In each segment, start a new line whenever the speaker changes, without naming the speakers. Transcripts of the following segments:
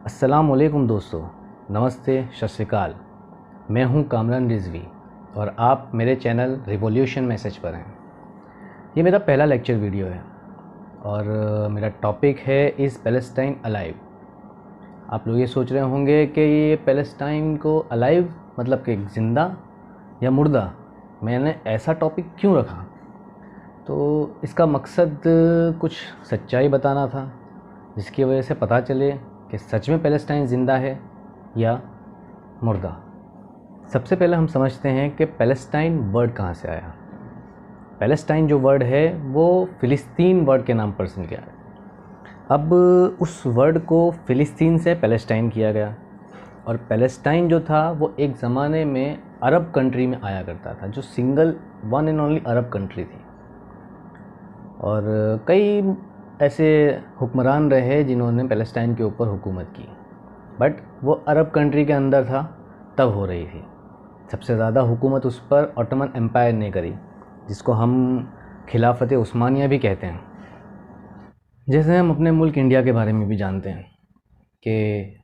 अस्सलामुअलैकुम दोस्तों, नमस्ते, सत श्री अकाल। मैं हूं कामरान रिजवी और आप मेरे चैनल रिवॉल्यूशन मैसेज पर हैं। ये मेरा पहला लेक्चर वीडियो है और मेरा टॉपिक है इज़ पैलेस्टाइन अलाइव। आप लोग ये सोच रहे होंगे कि ये पैलेस्टाइन को अलाइव मतलब कि ज़िंदा या मुर्दा, मैंने ऐसा टॉपिक क्यों रखा। तो इसका मकसद कुछ सच्चाई बताना था, जिसकी वजह से पता चले कि सच में पैलेस्टाइन ज़िंदा है या मुर्दा। सबसे पहले हम समझते हैं कि पैलेस्टाइन वर्ड कहाँ से आया। पैलेस्टाइन जो वर्ड है वो फ़िलिस्तीन वर्ड के नाम पर सुन गया है। अब उस वर्ड को फ़िलिस्तीन से पैलेस्टाइन किया गया और पैलेस्टाइन जो था वो एक ज़माने में अरब कंट्री में आया करता था, जो single one and only Arab country थी। और कई ऐसे हुक्मरान रहे जिन्होंने पैलेस्टाइन के ऊपर हुकूमत की, बट वो अरब कंट्री के अंदर था तब हो रही थी। सबसे ज़्यादा हुकूमत उस पर ऑटोमन एम्पायर ने करी, जिसको हम खिलाफत उस्मानिया भी कहते हैं। जैसे हम अपने मुल्क इंडिया के बारे में भी जानते हैं कि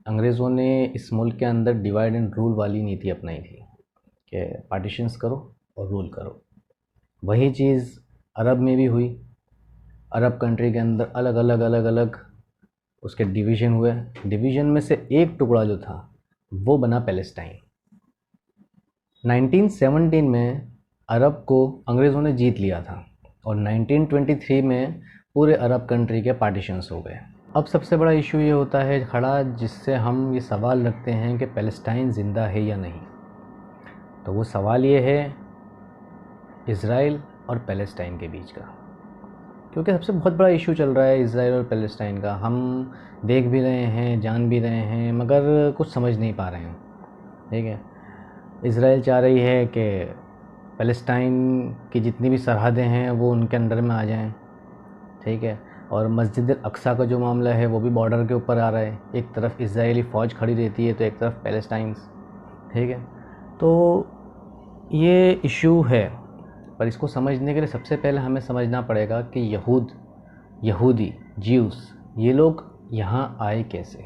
अंग्रेज़ों ने इस मुल्क के अंदर डिवाइड एंड रूल वाली नीति अपनाई थी कि पार्टीशंस करो और रूल करो। वही चीज़ अरब में भी हुई। अरब कंट्री के अंदर अलग अलग उसके डिवीज़न हुए। डिवीज़न में से एक टुकड़ा जो था वो बना पैलेस्टाइन। 1917 में अरब को अंग्रेज़ों ने जीत लिया था और 1923 में पूरे अरब कंट्री के पार्टीशंस हो गए। अब सबसे बड़ा इशू ये होता है खड़ा, जिससे हम ये सवाल रखते हैं कि पैलेस्टाइन ज़िंदा है या नहीं। तो वो सवाल ये है इज़राइल और पैलेस्टाइन के बीच का, क्योंकि सबसे बहुत बड़ा इशू चल रहा है इज़राइल और पैलेस्टाइन का। हम देख भी रहे हैं, जान भी रहे हैं, मगर कुछ समझ नहीं पा रहे हैं। ठीक है, इज़राइल चाह रही है कि पैलेस्टाइन की जितनी भी सरहदें हैं वो उनके अंडर में आ जाएं। ठीक है, और मस्जिद अक्सा का जो मामला है वो भी बॉर्डर के ऊपर आ रहा है। एक तरफ इज़राइली फ़ौज खड़ी रहती है तो एक तरफ पैलेस्टाइन। ठीक है, तो ये इशू है, पर इसको समझने के लिए सबसे पहले हमें समझना पड़ेगा कि यहूदी ज्यूस ये लोग यहाँ आए कैसे।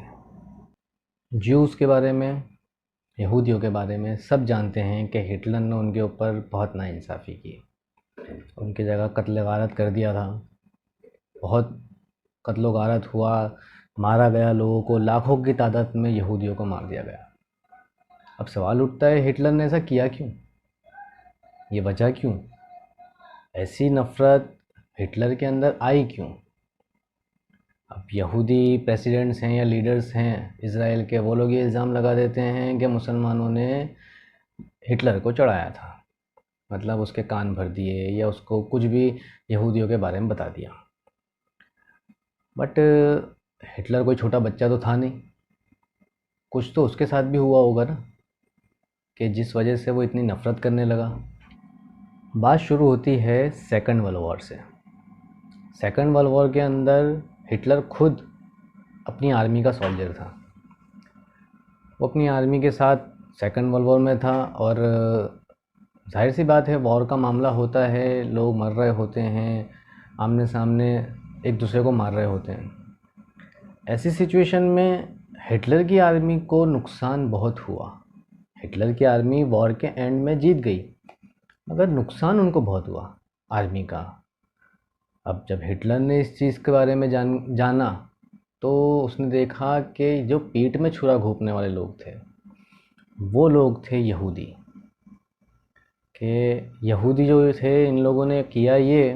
ज्यूस के बारे में, यहूदियों के बारे में सब जानते हैं कि हिटलर ने उनके ऊपर बहुत नाइंसाफ़ी की, उनकी जगह कत्ल गारत कर दिया था। बहुत कत्ल गारत हुआ, मारा गया लोगों को, लाखों की तादाद में यहूदियों को मार दिया गया। अब सवाल उठता है हिटलर ने ऐसा किया क्यों, ये वजह क्यों, ऐसी नफ़रत हिटलर के अंदर आई क्यों। अब यहूदी प्रेसिडेंट्स हैं या लीडर्स हैं इज़राइल के, वो लोग ये इल्ज़ाम लगा देते हैं कि मुसलमानों ने हिटलर को चढ़ाया था, मतलब उसके कान भर दिए या उसको कुछ भी यहूदियों के बारे में बता दिया। बट हिटलर कोई छोटा बच्चा तो था नहीं, कुछ तो उसके साथ भी हुआ होगा ना, कि जिस वजह से वो इतनी नफ़रत करने लगा। बात शुरू होती है सेकंड वर्ल्ड वॉर से। सेकंड वर्ल्ड वॉर के अंदर हिटलर खुद अपनी आर्मी का सोल्जर था। वो अपनी आर्मी के साथ सेकंड वर्ल्ड वॉर में था और जाहिर सी बात है, वॉर का मामला होता है, लोग मर रहे होते हैं, आमने सामने एक दूसरे को मार रहे होते हैं। ऐसी सिचुएशन में हिटलर की आर्मी को नुकसान बहुत हुआ। हिटलर की आर्मी वॉर के एंड में जीत गई, मगर नुकसान उनको बहुत हुआ आर्मी का। अब जब हिटलर ने इस चीज़ के बारे में जाना तो उसने देखा कि जो पीठ में छुरा घोंपने वाले लोग थे वो लोग थे यहूदी। कि यहूदी जो थे, इन लोगों ने किया ये,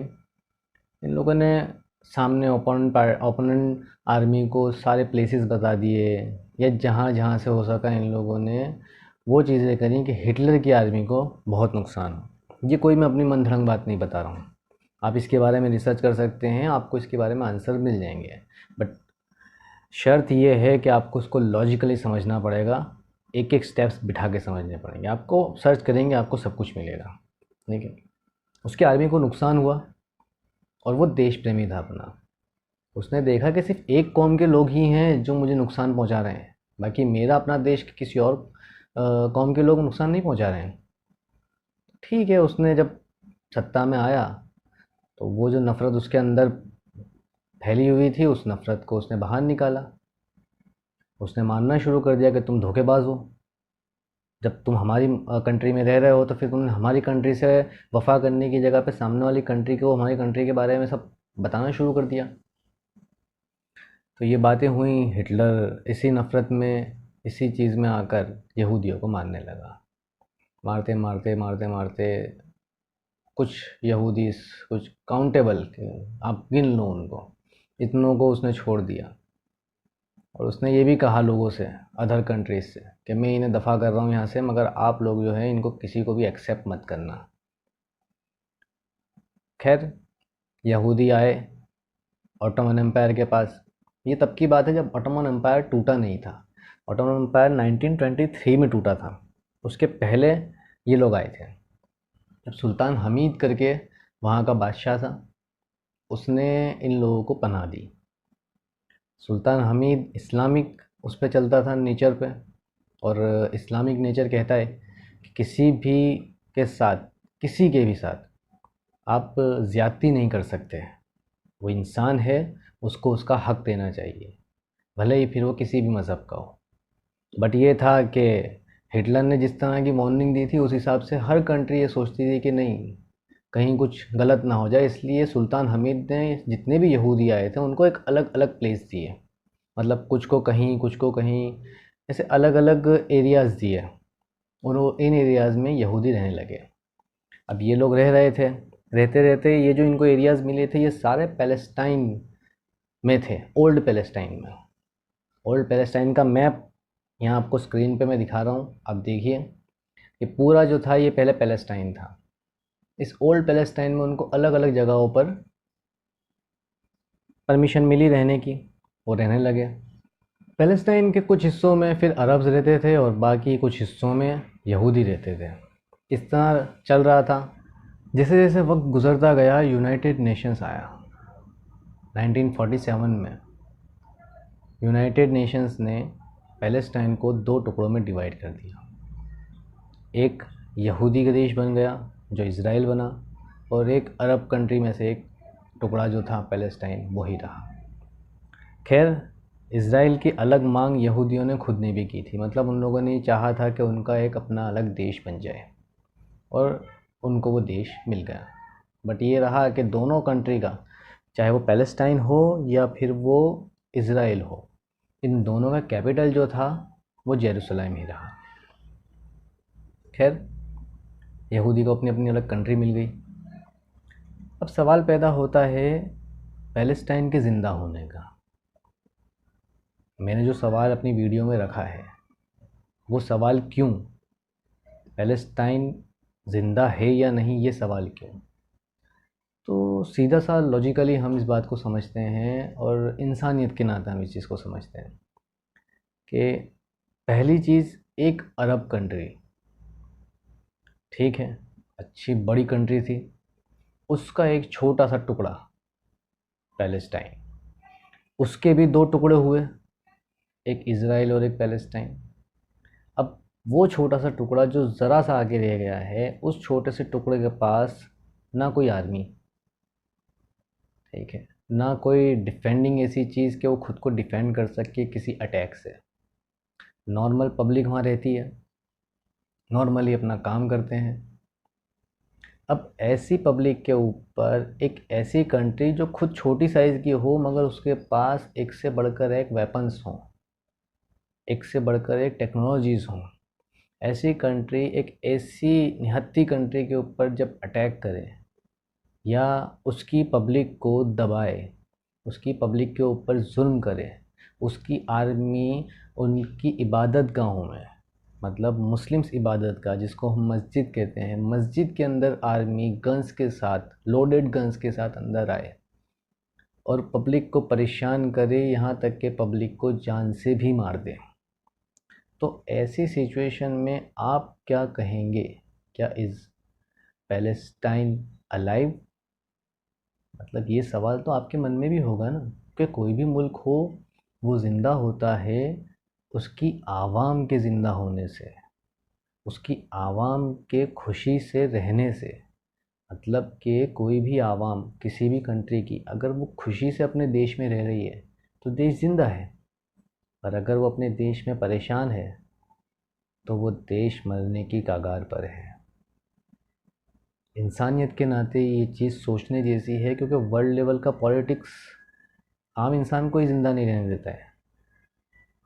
इन लोगों ने सामने ओपोनेंट आर्मी को सारे प्लेसेस बता दिए, या जहाँ जहाँ से हो सका इन लोगों ने वो चीज़ें करी कि हिटलर की आर्मी को बहुत नुकसान हो। ये कोई मैं अपनी मनगढ़ंत बात नहीं बता रहा हूँ, आप इसके बारे में रिसर्च कर सकते हैं, आपको इसके बारे में आंसर मिल जाएंगे। बट शर्त ये है कि आपको उसको लॉजिकली समझना पड़ेगा, एक एक स्टेप्स बिठा के समझने पड़ेंगे। आपको सर्च करेंगे आपको सब कुछ मिलेगा। ठीक है, उसकी आर्मी को नुकसान हुआ और वो देश प्रेमी था अपना। उसने देखा कि सिर्फ एक कौम के लोग ही हैं जो मुझे नुकसान पहुंचा रहे हैं, बाकी मेरा अपना देश किसी और कौम के लोग नुकसान नहीं पहुंचा रहे हैं। ठीक है, उसने जब सत्ता में आया तो वो जो नफ़रत उसके अंदर फैली हुई थी, उस नफ़रत को उसने बाहर निकाला। उसने मानना शुरू कर दिया कि तुम धोखेबाज हो। जब तुम हमारी कंट्री में रह रहे हो तो फिर तुमने हमारी कंट्री से वफा करने की जगह पे सामने वाली कंट्री को हमारी कंट्री के बारे में सब बताना शुरू कर दिया। तो ये बातें हुई, हिटलर इसी नफ़रत में, इसी चीज़ में आकर यहूदियों को मारने लगा। मारते मारते मारते मारते कुछ यहूदी, कुछ काउंटेबल थे, आप गिन लो उनको, इतनों को उसने छोड़ दिया। और उसने ये भी कहा लोगों से, अदर कंट्रीज से, कि मैं इन्हें दफ़ा कर रहा हूँ यहाँ से, मगर आप लोग जो है इनको किसी को भी एक्सेप्ट मत करना। खैर, यहूदी आए ऑटोमन एम्पायर के पास। ये तब की बात है जब ऑटोमन एम्पायर टूटा नहीं था। ऑटोमन एम्पायर 1923 में टूटा था। उसके पहले ये लोग आए थे। जब सुल्तान हमीद करके वहाँ का बादशाह था, उसने इन लोगों को पनाह दी। सुल्तान हमीद इस्लामिक उस पे चलता था, नेचर पे। और इस्लामिक नेचर कहता है कि किसी भी के साथ, किसी के भी साथ आप ज़्यादती नहीं कर सकते। वो इंसान है, उसको उसका हक देना चाहिए, भले ही फिर वो किसी भी मज़हब का हो। बट ये था कि हिटलर ने जिस तरह की वार्निंग दी थी, उस हिसाब से हर कंट्री ये सोचती थी कि नहीं, कहीं कुछ गलत ना हो जाए। इसलिए सुल्तान हमीद ने जितने भी यहूदी आए थे उनको एक अलग अलग प्लेस दिए। मतलब कुछ को कहीं, कुछ को कहीं, ऐसे अलग अलग एरियाज़ दिए। और इन एरियाज़ में यहूदी रहने लगे। अब ये लोग रह रहे थे, रहते रहते ये जो इनको एरियाज़ मिले थे, ये सारे पैलेस्टाइन में थे, ओल्ड पैलेस्टाइन में। ओल्ड पैलेस्टाइन का मैप यहाँ आपको स्क्रीन पे मैं दिखा रहा हूँ, आप देखिए। ये पूरा जो था ये पहले पैलेस्टाइन था। इस ओल्ड पैलेस्टाइन में उनको अलग अलग जगहों पर परमिशन मिली रहने की, वो रहने लगे। पैलेस्टाइन के कुछ हिस्सों में फिर अरब्स रहते थे और बाकी कुछ हिस्सों में यहूदी रहते थे। इस तरह चल रहा था। जैसे जैसे वक्त गुजरता गया, यूनाइटेड नेशंस आया 1947 में। यूनाइटेड नेशंस ने पैलेस्टाइन को दो टुकड़ों में डिवाइड कर दिया। एक यहूदी का देश बन गया जो इज़राइल बना, और एक अरब कंट्री में से एक टुकड़ा जो था पैलेस्टाइन, वही रहा। खैर, इज़राइल की अलग मांग यहूदियों ने खुद ने भी की थी। मतलब उन लोगों ने चाहा था कि उनका एक अपना अलग देश बन जाए, और उनको वो देश मिल गया। बट ये रहा कि दोनों कंट्री का, चाहे वो पैलेस्टाइन हो या फिर वो इज़राइल हो, इन दोनों का कैपिटल जो था वो जेरूसलम ही रहा। खैर, यहूदी को अपनी अपनी अलग कंट्री मिल गई। अब सवाल पैदा होता है पैलेस्टाइन के ज़िंदा होने का। मैंने जो सवाल अपनी वीडियो में रखा है, वो सवाल क्यों, पैलेस्टाइन ज़िंदा है या नहीं, ये सवाल क्यों। तो सीधा सा लॉजिकली हम इस बात को समझते हैं, और इंसानियत के नाते हम इस चीज़ को समझते हैं कि पहली चीज़, एक अरब कंट्री, ठीक है, अच्छी बड़ी कंट्री थी, उसका एक छोटा सा टुकड़ा पैलेस्टाइन, उसके भी दो टुकड़े हुए, एक इज़राइल और एक पैलेस्टाइन। अब वो छोटा सा टुकड़ा जो ज़रा सा आगे रह गया है, उस छोटे से टुकड़े के पास ना कोई आर्मी, ठीक है, ना कोई डिफेंडिंग ऐसी चीज़ कि वो खुद को डिफेंड कर सके किसी अटैक से। नॉर्मल पब्लिक वहाँ रहती है, नॉर्मली अपना काम करते हैं। अब ऐसी पब्लिक के ऊपर एक ऐसी कंट्री जो खुद छोटी साइज़ की हो, मगर उसके पास एक से बढ़कर एक वेपन्स हों, एक से बढ़कर एक टेक्नोलॉजीज़ हों, ऐसी कंट्री एक ऐसी निहत्ती कंट्री के ऊपर जब अटैक करे या उसकी पब्लिक को दबाए, उसकी पब्लिक के ऊपर जुल्म करे, उसकी आर्मी उनकी इबादत गाहों में, मतलब मुस्लिम्स इबादत का जिसको हम मस्जिद कहते हैं, मस्जिद के अंदर आर्मी गन्स के साथ, लोडेड गन्स के साथ अंदर आए और पब्लिक को परेशान करे, यहाँ तक कि पब्लिक को जान से भी मार दे, तो ऐसी सिचुएशन में आप क्या कहेंगे? क्या इज़ पैलेस्टाइन अलाइव? मतलब ये सवाल तो आपके मन में भी होगा ना, कि कोई भी मुल्क हो, वो ज़िंदा होता है उसकी आवाम के ज़िंदा होने से, उसकी आवाम के खुशी से रहने से। मतलब कि कोई भी आवाम किसी भी कंट्री की अगर वो खुशी से अपने देश में रह रही है तो देश ज़िंदा है। और अगर वो अपने देश में परेशान है तो वो देश मरने की कगार पर है। इंसानियत के नाते ये चीज़ सोचने जैसी है, क्योंकि वर्ल्ड लेवल का पॉलिटिक्स आम इंसान को ही ज़िंदा नहीं रहने देता है।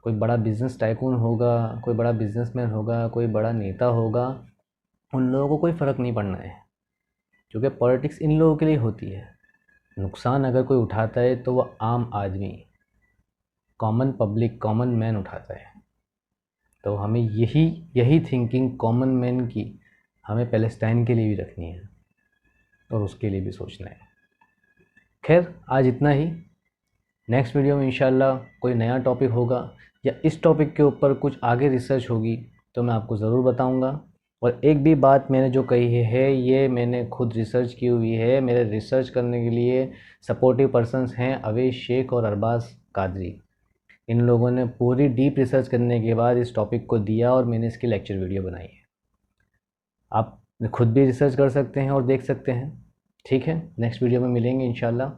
कोई बड़ा बिजनेस टाइकून होगा, कोई बड़ा बिजनेसमैन होगा, कोई बड़ा नेता होगा, उन लोगों को कोई फ़र्क नहीं पड़ना है, क्योंकि पॉलिटिक्स इन लोगों के लिए होती है। नुकसान अगर कोई उठाता है तो वो आम आदमी, कॉमन पब्लिक, कॉमन मैन उठाता है। तो हमें यही यही थिंकिंग कॉमन मैन की हमें पैलेस्टाइन के लिए भी रखनी है और उसके लिए भी सोचना है। खैर, आज इतना ही। नेक्स्ट वीडियो में इंशाल्लाह कोई नया टॉपिक होगा या इस टॉपिक के ऊपर कुछ आगे रिसर्च होगी तो मैं आपको ज़रूर बताऊंगा। और एक भी बात मैंने जो कही है ये मैंने खुद रिसर्च की हुई है। मेरे रिसर्च करने के लिए सपोर्टिव पर्सन्स हैं अवेश शेख और अरबाज़ कादरी। इन लोगों ने पूरी डीप रिसर्च करने के बाद इस टॉपिक को दिया और मैंने इसकी लेक्चर वीडियो बनाई है। आप खुद भी रिसर्च कर सकते हैं और देख सकते हैं। ठीक है, नेक्स्ट वीडियो में मिलेंगे इंशाल्लाह।